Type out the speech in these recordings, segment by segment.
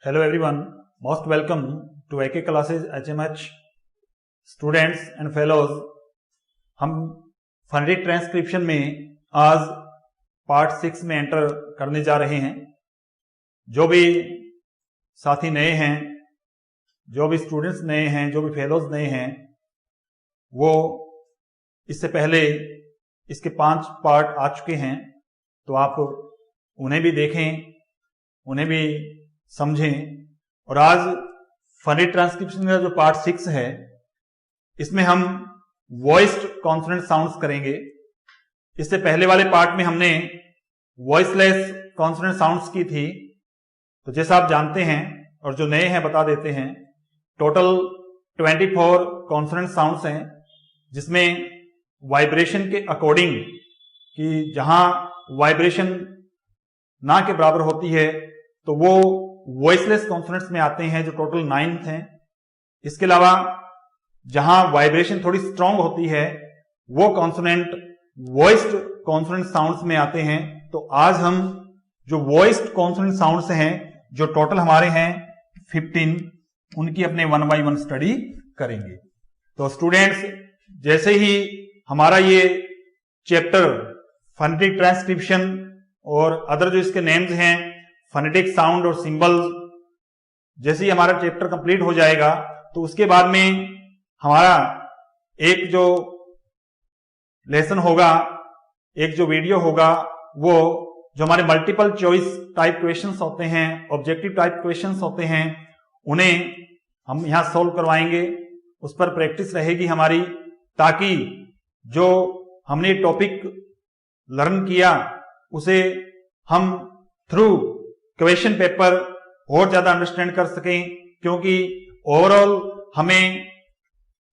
Hello everyone, most welcome to AK classes HMH students and fellows. हम phonetic transcription में आज part 6 में enter करने जा रहे हैं। जो भी साथी नए हैं, जो भी स्टूडेंट्स नए हैं, जो भी फेलोज नए हैं, वो इससे पहले इसके 5 पार्ट आ चुके हैं, तो आप उन्हें भी देखें, उन्हें भी समझें। और आज फोनेटिक ट्रांसक्रिप्शन का जो पार्ट 6 है, इसमें हम वॉइस्ड कॉन्सोनेंट साउंड्स करेंगे। इससे पहले वाले पार्ट में हमने वॉइसलेस कॉन्सोनेंट साउंड्स की थी। तो जैसा आप जानते हैं, और जो नए हैं बता देते हैं, टोटल 24 कॉन्सोनेंट साउंड्स हैं, जिसमें वाइब्रेशन के अकॉर्डिंग कि जहां वाइब्रेशन ना के बराबर होती है तो वो वॉइसलेस कॉन्सोनेंट्स में आते हैं, जो टोटल 9 हैं। इसके अलावा जहां वाइब्रेशन थोड़ी स्ट्रांग होती है वो कॉन्सोनेंट वॉइस्ड कॉन्सोनेंट साउंड्स में आते हैं। तो आज हम जो वॉइस्ड कॉन्सोनेंट साउंड्स हैं, जो टोटल हमारे हैं 15, उनकी अपने 1 बाय 1 स्टडी करेंगे। तो स्टूडेंट्स, जैसे ही हमारा ये चैप्टर फोनेटिक ट्रांसक्रिप्शन और अदर जो इसके नेम्स हैं, फोनेटिक साउंड और सिंबल्स, जैसे ही हमारा चैप्टर कंप्लीट हो जाएगा, तो उसके बाद में हमारा एक जो लेसन होगा, एक जो वीडियो होगा, वो जो हमारे मल्टीपल चॉइस टाइप क्वेश्चंस होते हैं, ऑब्जेक्टिव टाइप क्वेश्चंस होते हैं, उन्हें हम यहां सॉल्व करवाएंगे। उस पर प्रैक्टिस रहेगी हमारी, ताकि जो हमने टॉपिक लर्न किया उसे हम थ्रू क्वेश्चन पेपर और ज्यादा अंडरस्टैंड कर सकें। क्योंकि ओवरऑल हमें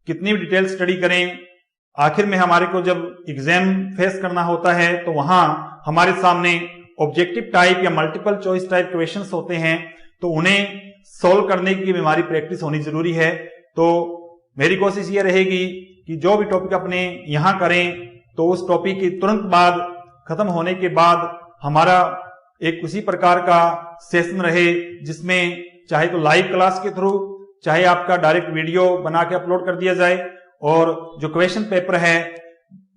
कितनी भी डिटेल स्टडी करें, आखिर में हमारे को जब एग्जाम फेस करना होता है तो वहां हमारे सामने ऑब्जेक्टिव टाइप या मल्टीपल चॉइस टाइप क्वेश्चंस होते हैं, तो उन्हें सॉल्व करने की भी हमारी प्रैक्टिस होनी जरूरी है। तो मेरी कोशिश ये रहेगी कि जो भी टॉपिक अपने यहां करें, तो उस टॉपिक के तुरंत बाद, खत्म होने के बाद, हमारा एक उसी प्रकार का सेशन रहे, जिसमें चाहे तो लाइव क्लास के थ्रू, चाहे आपका डायरेक्ट वीडियो बना के अपलोड कर दिया जाए, और जो क्वेश्चन पेपर है,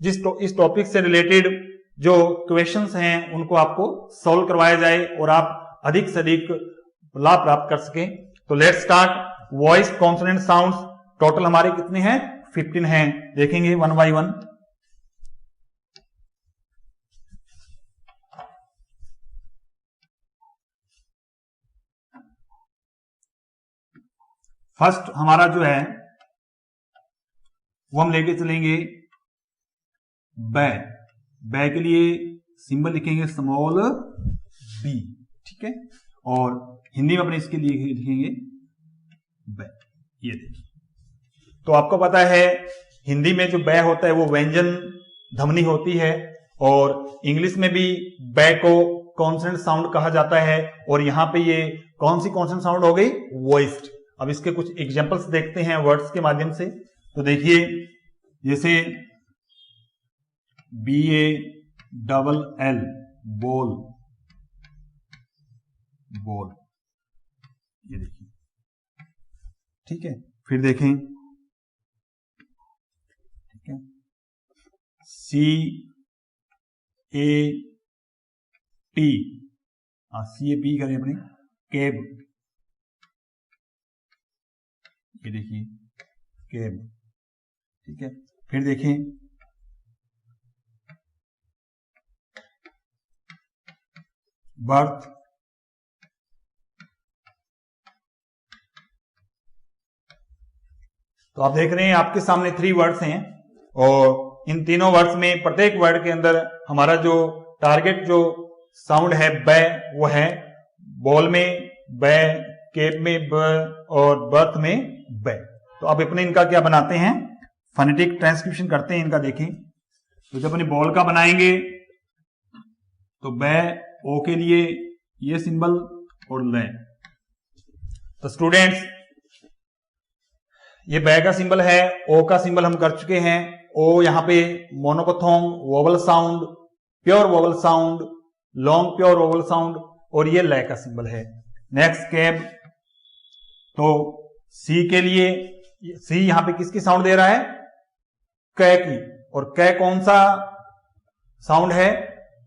इस टॉपिक से रिलेटेड जो क्वेश्चंस हैं, उनको आपको सॉल्व करवाया जाए और आप अधिक से अधिक लाभ प्राप्त कर सकें। तो let's start. Voice consonant sounds total हमारे कितने हैं? 15 हैं। देखेंगे 1 बाय 1। फर्स्ट हमारा जो है वो हम लेके चलेंगे बै। बै के लिए सिंबल लिखेंगे स्मॉल बी, ठीक है, और हिंदी में अपने इसके लिए लिखेंगे बै। ये देखिए, तो आपको पता है हिंदी में जो बै होता है वो व्यंजन ध्वनि होती है, और इंग्लिश में भी बै को कॉन्सोनेंट साउंड कहा जाता है। और यहां पे ये कौन सी कॉन्सोनेंट साउंड हो गई? वॉइस्ड। अब इसके कुछ एग्जांपल्स देखते हैं वर्ड्स के माध्यम से। तो देखिए, जैसे BALL बोल, बोल, ये देखिए, ठीक है। फिर देखें, ठीक है, CAP करें अपने, कैब, ये देखिए कैब, ठीक है। फिर देखें बर्थ, तो आप देख रहे हैं आपके सामने 3 वर्ड्स हैं, और इन तीनों वर्ड्स में प्रत्येक वर्ड के अंदर हमारा जो टारगेट जो साउंड है बै, वो है बॉल में बै, कैप में ब, और बर्थ में बै। तो अब अपने इनका क्या बनाते हैं? फोनेटिक ट्रांसक्रिप्शन करते हैं इनका। देखें, तो जब अपने बॉल का बनाएंगे तो बै, ओ के लिए ये सिंबल और ले। तो स्टूडेंट्स, ये बै का सिंबल है, ओ का सिंबल हम कर चुके हैं। ओ यहां पे monophthong vowel sound, pure vowel sound, long pure vowel sound, और ये ले का सिंबल है। नेक्स्ट कैब, तो सी के लिए, सी यहां पे किसकी साउंड दे रहा है? क की। और क कौन सा साउंड है?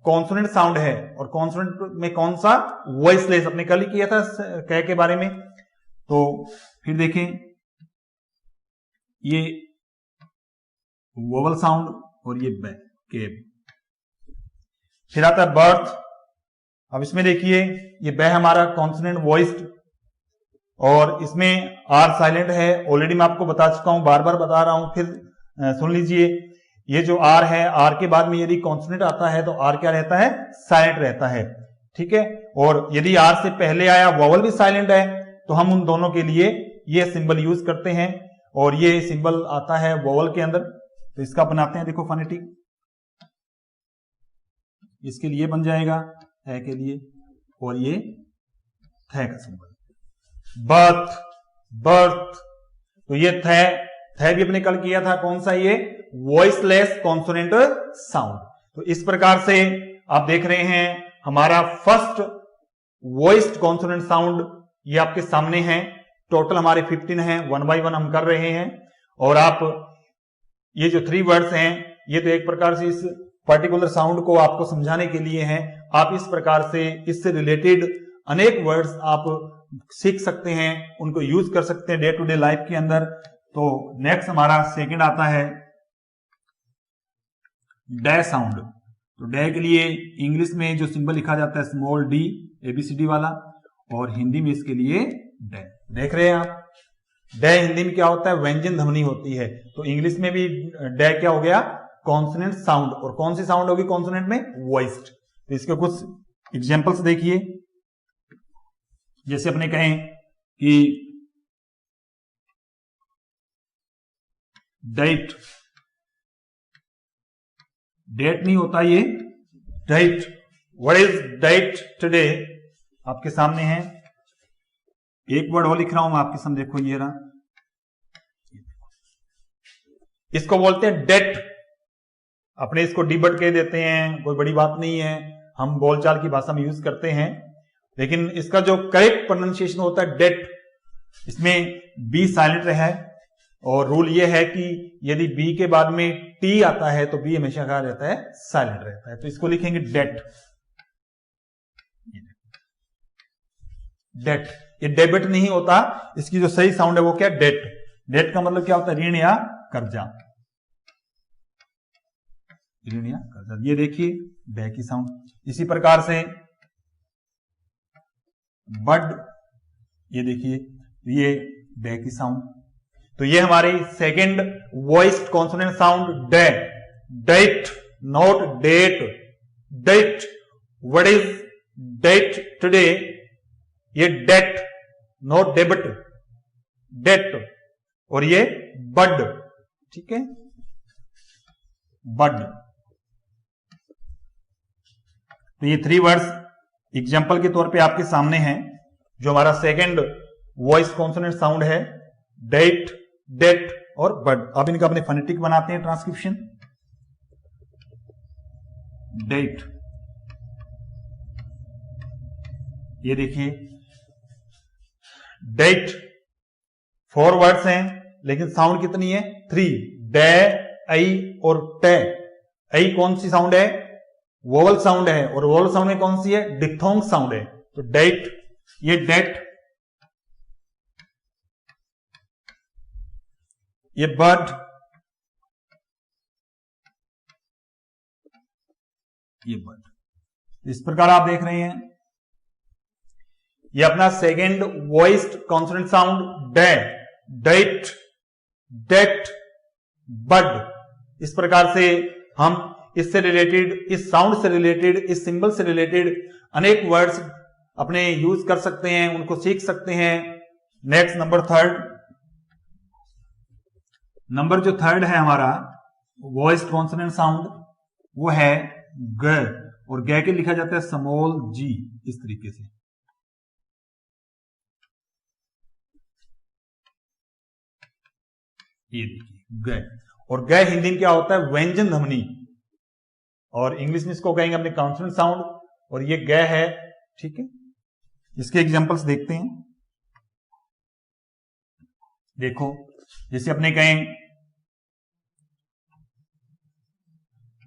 कॉन्सोनेंट साउंड है। और कॉन्सोनेंट में कौन सा? वॉइसलेस। अपने कल ही किया था क के बारे में। तो फिर देखें, ये वोवल साउंड और ये केब। फिर आता है बर्थ। अब इसमें देखिए, ये ब हमारा कॉन्सोनेंट वॉइस्ड, और इसमें आर साइलेंट है। ऑलरेडी मैं आपको बता चुका हूं, बार बार बता रहा हूं, फिर सुन लीजिए। ये जो आर है, आर के बाद में यदि कॉन्सोनेंट आता है तो आर क्या रहता है? साइलेंट रहता है। ठीक है। और यदि आर से पहले आया वोवल भी साइलेंट है, तो हम उन दोनों के लिए ये सिंबल यूज करते हैं, और ये सिंबल आता है वोवल के अंदर। तो इसका बनाते हैं, देखो फोनेटिक। इसके लिए बन जाएगा है के लिए, और ये थ का सिंबल। Birth, birth. तो ये थ भी अपने कल किया था। कौन सा? ये वॉइसलेस कॉन्सोनेंट साउंड। तो इस प्रकार से आप देख रहे हैं हमारा फर्स्ट वॉइस्ड कॉन्सोनेंट साउंड ये आपके सामने है। टोटल हमारे 15 हैं, 1 बाय 1 हम कर रहे हैं। और आप ये जो 3 वर्ड्स हैं, ये तो एक प्रकार से इस पर्टिकुलर साउंड को आपको समझाने के लिए हैं। आप इस प्रकार से इससे रिलेटेड अनेक वर्ड्स आप सीख सकते हैं, उनको यूज कर सकते हैं डे टू डे लाइफ के अंदर। तो नेक्स्ट हमारा सेकंड आता है डे साउंड। तो डे के लिए इंग्लिश में जो सिंबल लिखा जाता है स्मॉल डी, एबीसीडी वाला, और हिंदी में इसके लिए डे। देख रहे हैं आप, डे हिंदी में क्या होता है? व्यंजन ध्वनि होती है। तो इंग्लिश में भी डे क्या हो गया? Consonant sound. और कौन सी साउंड होगी कॉन्सोनेंट में? वॉइस्ड। तो इसके कुछ एग्जांपल्स देखिए। जैसे अपने कहें कि डेट, डेट नहीं होता ये, date. What is date today? आपके सामने है। एक वर्ड और लिख रहा हूं मैं आपके सामने, देखो ये रहा। इसको बोलते हैं डेट। अपने इसको डीबट कह देते हैं, कोई बड़ी बात नहीं है, हम बोलचाल की भाषा में यूज करते हैं। लेकिन इसका जो करेक्ट प्रोनाउंसिएशन होता है डेट, इसमें बी साइलेंट है। और रूल ये है कि यदि बी के बाद में टी आता है तो बी हमेशा क्या रहता है? साइलेंट रहता है। तो इसको लिखेंगे डेट। डेट, ये डेबिट नहीं होता, इसकी जो सही साउंड है वो क्या? डेट। डेट का मतलब क्या होता है? ऋण या कर्जा। ऋण या कर्जा। ये देखिए डे की साउंड। इसी प्रकार से बड, ये देखिए ये डे की साउंड। तो ये हमारी second voiced consonant sound day. Date, not date. Date, what is date today? ये डेट, नॉट डेबिट, डेट। और ये बड, ठीक है, बड। तो ये 3 वर्ड्स एग्जाम्पल के तौर पे आपके सामने हैं, जो हमारा सेकंड वॉइस कॉन्सोनेंट साउंड है, डेट, डेट और बड। अब इनका अपने फोनेटिक बनाते हैं ट्रांसक्रिप्शन। डेट, ये देखिए डेट 4 वर्ड्स हैं, लेकिन साउंड कितनी है? 3। डे, आई और टे। आई कौन सी साउंड है? वोवल साउंड है। और वोवल साउंड में कौन सी है? डिप्थोंग साउंड है। तो डेट, ये डेट, ये बर्ड, ये बर्ड। इस प्रकार आप देख रहे हैं ये अपना second voiced consonant sound day, date, date, bud. इस प्रकार से हम इससे रिलेटेड, इस साउंड से रिलेटेड, इस सिंबल से रिलेटेड अनेक वर्ड्स अपने यूज कर सकते हैं, उनको सीख सकते हैं। नेक्स्ट नंबर थर्ड, नंबर जो थर्ड है हमारा वॉइस्ड कॉन्सोनेंट साउंड, वो है ग। और ग के लिखा जाता है स्मॉल जी, इस तरीके से। ये देखिए ग। और ग हिंदी में क्या होता है? व्यंजन ध्वनि। और इंग्लिश में इसको कहेंगे अपने कॉन्सोनेंट साउंड। और ये ग है, ठीक है। इसके एग्जांपल्स देखते हैं। देखो जैसे अपने कहें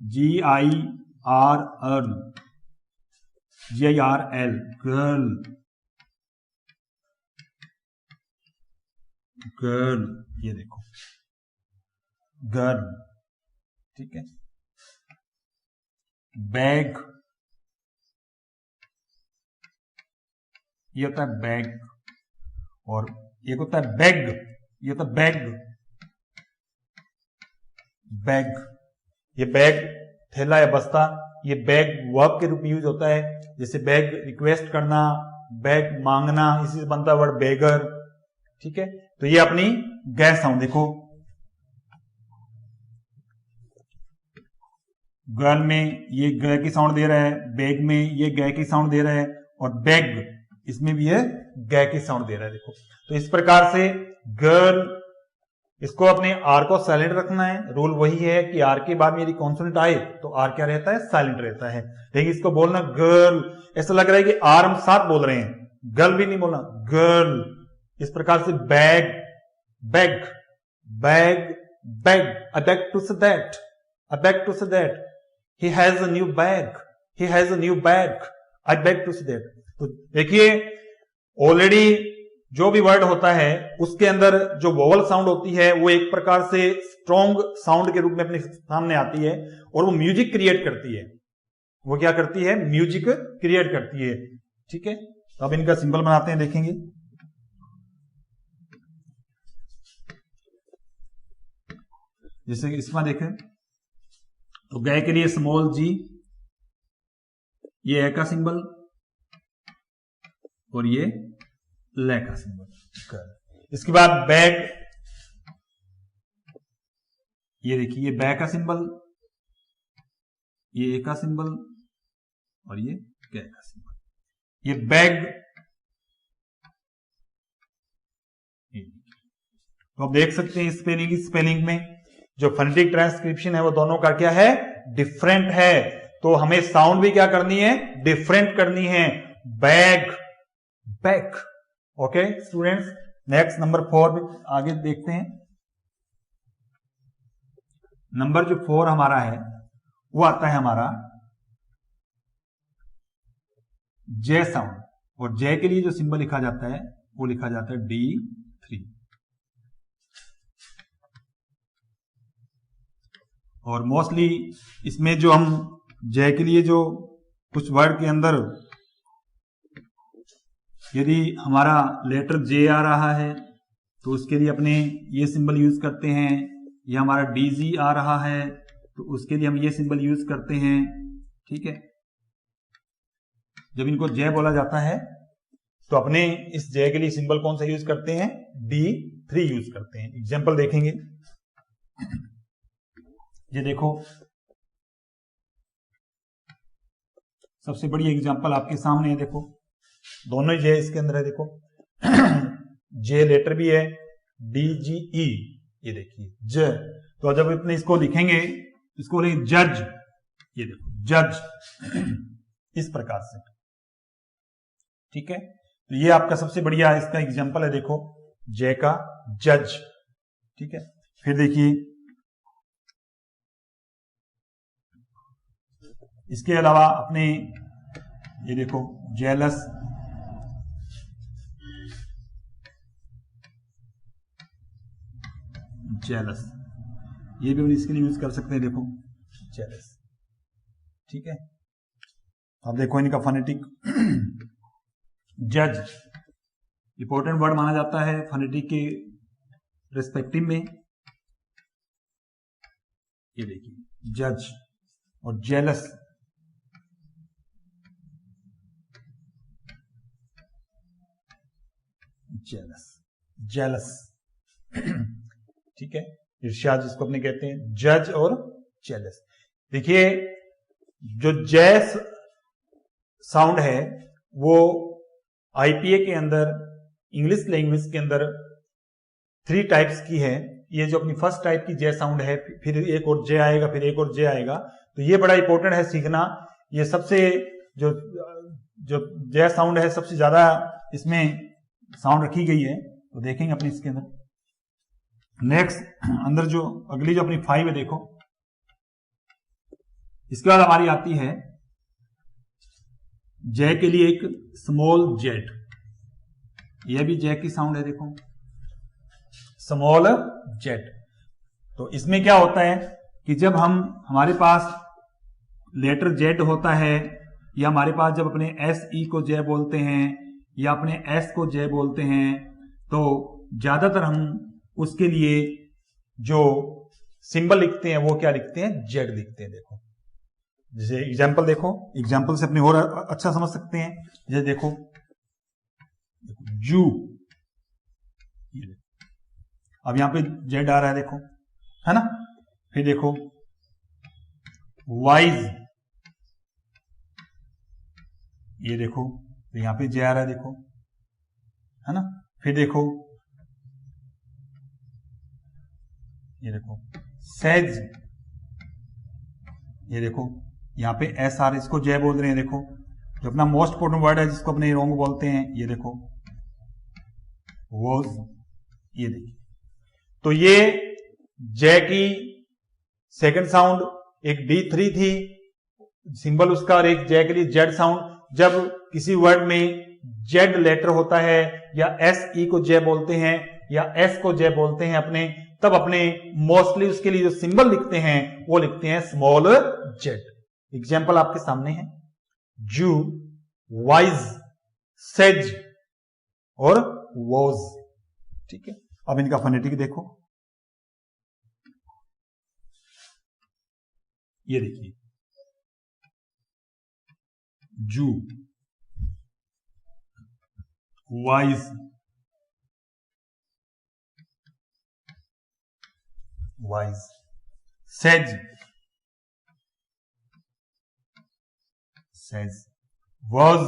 GIRL, GIRL, गर्ल, गर्ल, ये देखो गर्ल, ठीक है। बैग, ये होता है बैग, और एक होता है बैग, ये होता है बैग, बैग, ये बैग थैला या बस्ता, ये बैग वर्ब के रूप में यूज होता है, जैसे बैग रिक्वेस्ट करना, बैग मांगना, इसी से बनता है वर्ड बेगर, ठीक है। तो ये अपनी गैस साउंड देखो, गर्ल में ये ग की साउंड दे रहा है, बैग में ये ग की साउंड दे रहा है, और बैग इसमें भी ये ग की साउंड दे रहा है, देखो। तो इस प्रकार से गर्ल, इसको अपने आर को साइलेंट रखना है, रूल वही है कि आर के बाद में यदि कॉन्सोनेंट आए तो आर क्या रहता है, साइलेंट रहता है। लेकिन इसको बोलना गर्ल, ऐसा लग रहा है कि आर हम साथ बोल रहे हैं, गर्ल भी नहीं बोलना, गर्ल। इस प्रकार से bag, bag, bag, bag, I bag to say that, I bag to say that, he has a new bag, he has a new bag, I beg to say that। तो देखिए already जो भी word होता है उसके अंदर जो vowel sound होती है वो एक प्रकार से स्ट्रॉन्ग साउंड के रूप में अपने सामने आती है, और वो म्यूजिक क्रिएट करती है। वो क्या करती है, म्यूजिक क्रिएट करती है, ठीक है। तो अब इनका सिंबल बनाते हैं, देखेंगे। जैसे कि इसमें देखें तो गए के लिए स्मॉल जी, ये ए का सिंबल, और ये ले का सिंबल। इसके बाद बैग, ये देखिए ये बैग का सिंबल, ये ए का सिंबल, और ये गे का सिंबल, ये बैग। तो आप देख सकते हैं स्पेलिंग में जो फोनेटिक ट्रांसक्रिप्शन है वो दोनों का क्या है, डिफरेंट है। तो हमें साउंड भी क्या करनी है, डिफरेंट करनी है, bag, bag. Okay students, next number 4 आगे देखते हैं। नंबर जो 4 हमारा है वो आता है हमारा जे साउंड, और जे के लिए जो सिंबल लिखा जाता है वो लिखा जाता है D3। और मोस्टली इसमें जो हम जे के लिए जो कुछ वर्ड के अंदर यदि हमारा लेटर जे आ रहा है तो उसके लिए अपने ये सिंबल यूज करते हैं, या हमारा DG आ रहा है तो उसके लिए हम ये सिंबल यूज करते हैं, ठीक है। जब इनको जे बोला जाता है तो अपने इस जे के लिए सिंबल कौन सा यूज करते हैं, D3 यूज करते हैं। एग्जांपल देखेंगे, ये देखो सबसे बड़ी एग्जांपल आपके सामने है, देखो दोनों ही जे इसके अंदर है, देखो जे लेटर भी है, DGE, ये देखिए ज। तो जब इतने इसको लिखेंगे इसको लिखेंगे जज, ये देखो जज, इस प्रकार से, ठीक है। तो ये आपका सबसे बढ़िया इसका एग्जांपल है, देखो जे का जज, ठीक है। फिर देखिए इसके अलावा अपने ये देखो जेलस, जेलस, ये भी हम इसके लिए यूज कर सकते हैं, देखो जेलस, ठीक है। अब देखो इनका फोनेटिक जज इंपॉर्टेंट वर्ड माना जाता है फोनेटिक के रिस्पेक्टिव में, ये देखिए जज और जेलस, जेलस, जेलस, ठीक है। ईर्ष्या जिसको अपने कहते हैं, जज और जेलस। देखिए जो जैस साउंड है वो आईपीए के अंदर, इंग्लिश लैंग्वेज के अंदर 3 टाइप्स की है। ये जो अपनी फर्स्ट टाइप की जे साउंड है, फिर एक और जे आएगा, फिर एक और जे आएगा, तो ये बड़ा इंपॉर्टेंट है सीखना। ये सबसे जो जो जे साउंड है सबसे ज्यादा इसमें साउंड रखी गई है, तो देखेंगे अपने इसके अंदर। नेक्स्ट अंदर जो अगली जो अपनी 5 है देखो, इसके बाद हमारी आती है जे के लिए एक स्मॉल जेड। यह भी जे की साउंड है देखो, स्मॉल जेड। तो इसमें क्या होता है कि जब हमारे पास लेटर जेड होता है, या हमारे पास जब अपने एस ई को जे बोलते हैं या अपने एस को जे बोलते हैं, तो ज्यादातर हम उसके लिए जो सिंबल लिखते हैं वो क्या लिखते हैं, जेड लिखते हैं। देखो जैसे एग्जाम्पल देखो, एग्जाम्पल से अपने और अच्छा समझ सकते हैं। जैसे देखो जू, अब यहां पे जेड आ रहा है देखो, है ना। फिर देखो वाइज, ये देखो तो यहां पे जे आ रहा है देखो, है ना। फिर देखो ये देखो सेज, ये देखो यहां पे एस आर, इसको जे बोल रहे हैं देखो, जो अपना मोस्ट इंपोर्टेंट वर्ड है जिसको अपने रोंग बोलते हैं। ये देखो वॉज, ये देखिए। तो ये जे की सेकंड साउंड एक D3 थी सिंबल उसका, और एक जे के लिए जेड साउंड। जब किसी वर्ड में जेड लेटर होता है, या एस ई को जे बोलते हैं या एस को जे बोलते हैं अपने, तब अपने मोस्टली उसके लिए जो सिंबल लिखते हैं वो लिखते हैं स्मॉल जेड। एग्जाम्पल आपके सामने है, जू, वाइज, सेज और वॉज। ठीक है, अब इनका फोनेटिक देखो, ये देखिए जू, wise, wise, says, says, was,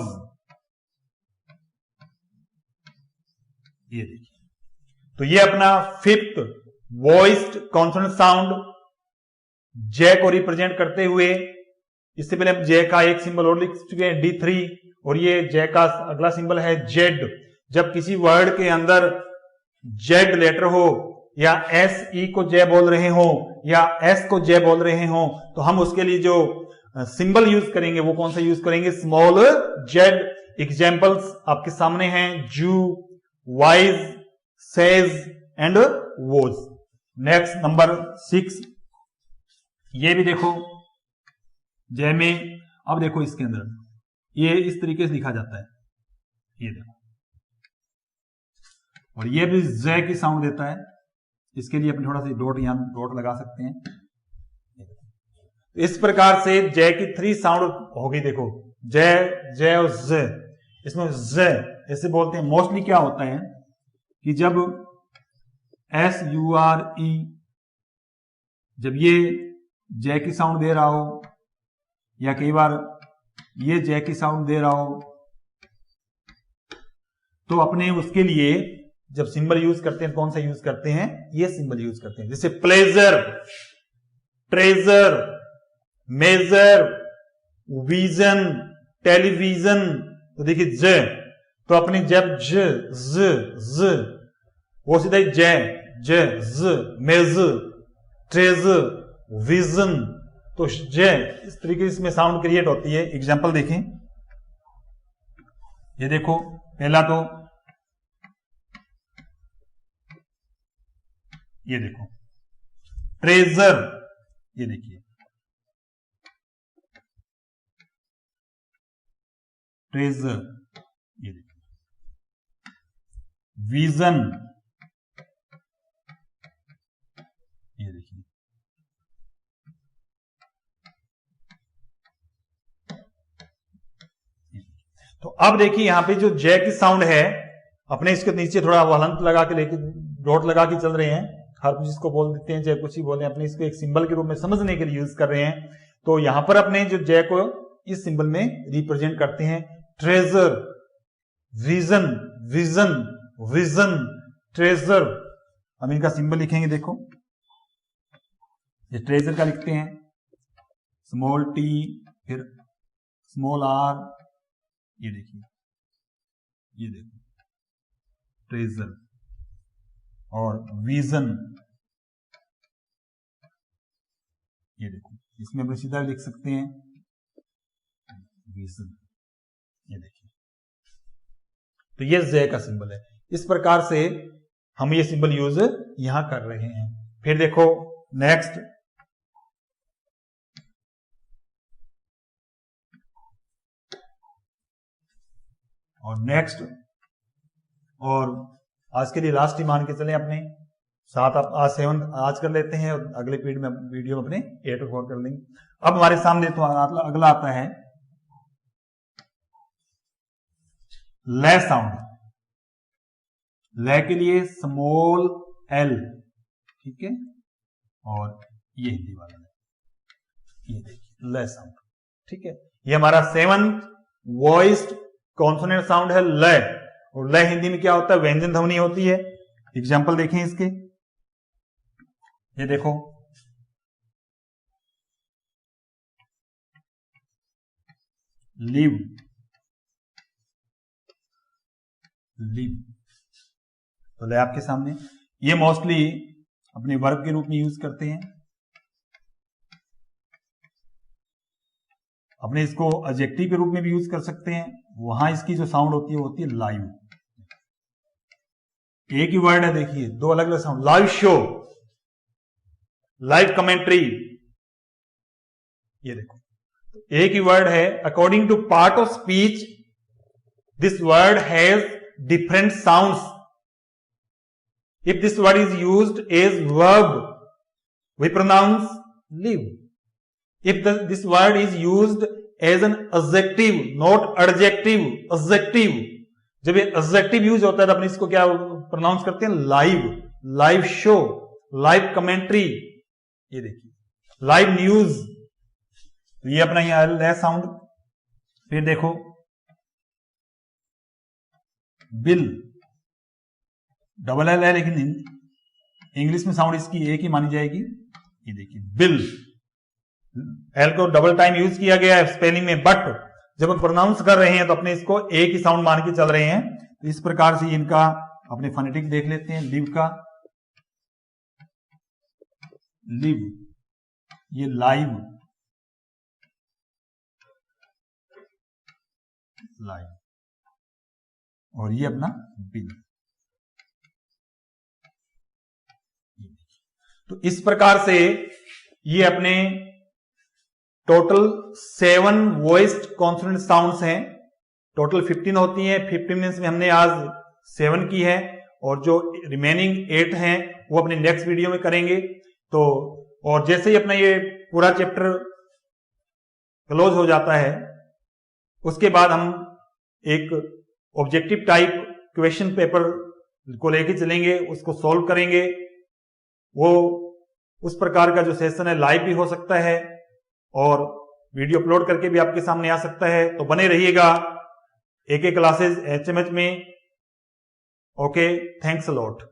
ये देखिए। तो ये अपना फिफ्थ वॉइस्ड कॉन्सोनेंट साउंड जे को रिप्रेजेंट करते हुए, इससे पहले हम जे का एक सिंबल और लिख चुके हैं D3, और ये जे का अगला सिंबल है जेड। जब किसी वर्ड के अंदर जेड लेटर हो, या एस ई को जे बोल रहे हो या एस को जे बोल रहे हो, तो हम उसके लिए जो सिंबल यूज करेंगे वो कौन सा यूज करेंगे, स्मॉल जेड। एग्जाम्पल्स आपके सामने हैं, zoo, wise, says and was. Next number 6, ये भी देखो जे में, अब देखो इसके अंदर ये इस तरीके से लिखा जाता है, ये देखो, और ये भी जे की साउंड देता है। इसके लिए अपने थोड़ा सा डॉट, यहां डॉट लगा सकते हैं। इस प्रकार से जे की 3 साउंड होगी देखो, जे, जे और जे। इसमें जे ऐसे बोलते हैं। मोस्टली क्या होता है कि जब SURE, जब ये जे की साउंड दे रहा हो, या कई बार ये जे की साउंड दे रहा हो, तो अपने उसके लिए जब सिंबल यूज करते हैं, कौन सा यूज करते हैं, ये सिंबल यूज करते हैं। जैसे pleasure, treasure, measure, vision, television. तो देखिए ज, तो अपने जब ज वो सीधा जे, ज, मेज, ट्रेज, विजन, तो जे इस तरीके से इसमें साउंड क्रिएट होती है। एग्जाम्पल देखें, ये देखो पहला तो ये देखो ट्रेजर, ये देखिए ट्रेजर, ये देखिए विजन, ये देखिए तो अब देखिए यहां पे जो जे की साउंड है, अपने इसके नीचे थोड़ा हलंत लगा के लेके डॉट लगा के चल रहे हैं, हर कुछ इसको बोल देते हैं, चाहे कुछ ही बोले, अपने इसको एक सिंबल के रूप में समझने के लिए यूज कर रहे हैं। तो यहां पर अपने जो जे को इस सिंबल में रिप्रेजेंट करते हैं, treasure, vision, vision, vision, treasure. हम इनका सिंबल लिखेंगे, देखो ये ट्रेजर का लिखते हैं स्मॉल टी, फिर स्मॉल आर, ये देखिए, ये देखो ट्रेजर। और विजन, ये देखो इसमें अपने सीधा लिख सकते हैं विजन, ये देखिए। तो ये जे का सिंबल है। इस प्रकार से हम ये सिंबल यूज यहां कर रहे हैं। फिर देखो नेक्स्ट, और नेक्स्ट, और आज के लिए लास्ट ही मान के चले अपने साथ। आप आज 7 आज कर लेते हैं और अगले वीडियो में अपने 8 और 4 कर लेंगे। अब हमारे सामने तो अगला आता है ले साउंड। ले के लिए स्मॉल एल, ठीक है, और ये हिंदी वाला है, ये देखिए ले साउंड, ठीक है। ये हमारा 7th वॉइस्ड कॉन्सोनेंट साउंड है ले। और ले हिंदी में क्या होता है? व्यंजन ध्वनि होती है। एग्जाम्पल देखें इसके, ये देखो लिव, लिव, तो ले आपके सामने। ये मोस्टली अपने वर्ब के रूप में यूज करते हैं। अपने इसको एडजेक्टिव के रूप में भी यूज कर सकते हैं। वहां इसकी जो साउंड होती है वो होती है लाइव। एक ही वर्ड है, देखिए दो अलग अलग sound. Live show, live commentary, ये देखो एक ही वर्ड है। According to part of speech this word has different sounds. If this word is used as verb we pronounce live. If this word is used as an adjective, not adjective, adjective, जब ये adjective use होता है तो अपने इसको क्या pronounce करते हैं? Live, live show, live commentary, ये देखिए लाइव न्यूज। तो ये अपना यहाँ ले साउंड। फिर देखो बिल, डबल एल है लेकिन इंग्लिश में साउंड इसकी एक ही मानी जाएगी। ये देखिए बिल, एल को डबल टाइम यूज किया गया है स्पेलिंग में, बट जब हम प्रोनाउंस कर रहे हैं तो अपने इसको एक ही साउंड मान के चल रहे हैं। तो इस प्रकार से इनका अपने फोनेटिक देख लेते हैं। लिव का, लिव, ये लाइव, लाइव, और ये अपना बिल। तो इस प्रकार से ये अपने टोटल 7 वॉइस्ड कॉन्सोनेंट साउंड्स हैं। टोटल 15 होती हैं। 15 मिनट्स में हमने आज 7 की है, और जो रिमेनिंग 8 हैं वो अपने नेक्स्ट वीडियो में करेंगे। तो और जैसे ही अपना ये पूरा चैप्टर क्लोज हो जाता है उसके बाद हम एक ऑब्जेक्टिव टाइप क्वेश्चन पेपर को लेके चलेंगे, उसको सॉल्व करेंगे। वो उस प्रकार का जो सेशन है लाइव भी हो सकता है और वीडियो अपलोड करके भी आपके सामने आ सकता है। तो बने रहिएगा AK क्लासेस HMH में। Okay, thanks a lot.